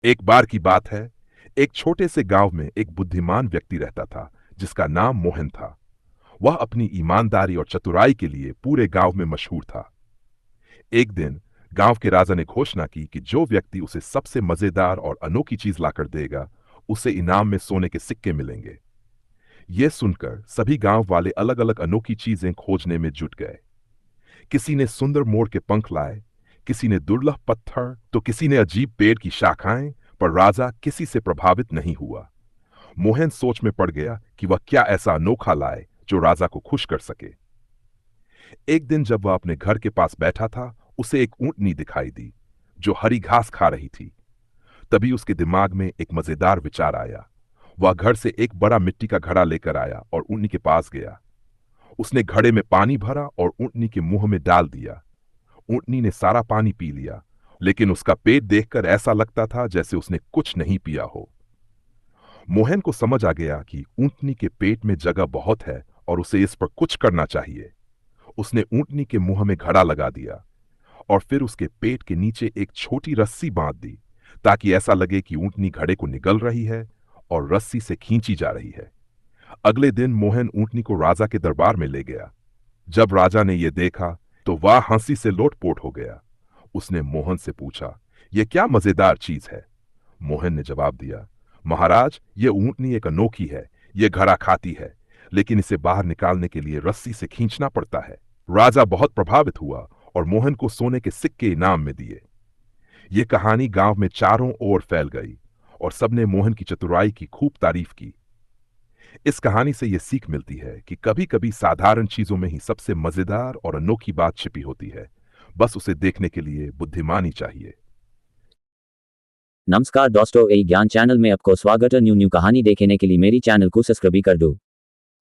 एक बार की बात है, एक छोटे से गांव में एक बुद्धिमान व्यक्ति रहता था जिसका नाम मोहन था। वह अपनी ईमानदारी और चतुराई के लिए पूरे गांव में मशहूर था। एक दिन गांव के राजा ने घोषणा की कि जो व्यक्ति उसे सबसे मजेदार और अनोखी चीज लाकर देगा, उसे इनाम में सोने के सिक्के मिलेंगे। यह सुनकर सभी गांव वाले अलग अलग अनोखी चीजें खोजने में जुट गए। किसी ने सुंदर मोर के पंख लाए, किसी ने दुर्लभ पत्थर, तो किसी ने अजीब पेड़ की शाखाएं। पर राजा किसी से प्रभावित नहीं हुआ। मोहन सोच में पड़ गया कि वह क्या ऐसा अनोखा लाए जो राजा को खुश कर सके। एक दिन जब वह अपने घर के पास बैठा था, उसे एक ऊंटनी दिखाई दी जो हरी घास खा रही थी। तभी उसके दिमाग में एक मजेदार विचार आया। वह घर से एक बड़ा मिट्टी का घड़ा लेकर आया और ऊंटनी के पास गया। उसने घड़े में पानी भरा और ऊंटनी के मुंह में डाल दिया। ऊंटनी ने सारा पानी पी लिया, लेकिन उसका पेट देखकर ऐसा लगता था जैसे उसने कुछ नहीं पिया हो। मोहन को समझ आ गया कि ऊंटनी के पेट में जगह बहुत है और उसे इस पर कुछ करना चाहिए। उसने ऊंटनी के मुंह में घड़ा लगा दिया और फिर उसके पेट के नीचे एक छोटी रस्सी बांध दी, ताकि ऐसा लगे कि ऊंटनी घड़े को निगल रही है और रस्सी से खींची जा रही है। अगले दिन मोहन ऊंटनी को राजा के दरबार में ले गया। जब राजा ने यह देखा तो वह हंसी से लोटपोट हो गया। उसने मोहन से पूछा, यह क्या मजेदार चीज है? मोहन ने जवाब दिया, महाराज, यह ऊंटनी एक अनोखी है। यह घड़ा खाती है, लेकिन इसे बाहर निकालने के लिए रस्सी से खींचना पड़ता है। राजा बहुत प्रभावित हुआ और मोहन को सोने के सिक्के इनाम में दिए। यह कहानी गांव में चारों ओर फैल गई और सबने मोहन की चतुराई की खूब तारीफ की। इस कहानी से यह सीख मिलती है कि कभी कभी साधारण चीजों में ही सबसे मजेदार और अनोखी बात छिपी होती है। बस उसे देखने के लिए बुद्धिमानी चाहिए। नमस्कार दोस्तों, ए ज्ञान चैनल में आपको स्वागत है। न्यू कहानी देखने के लिए मेरी चैनल को सब्सक्राइब कर दो।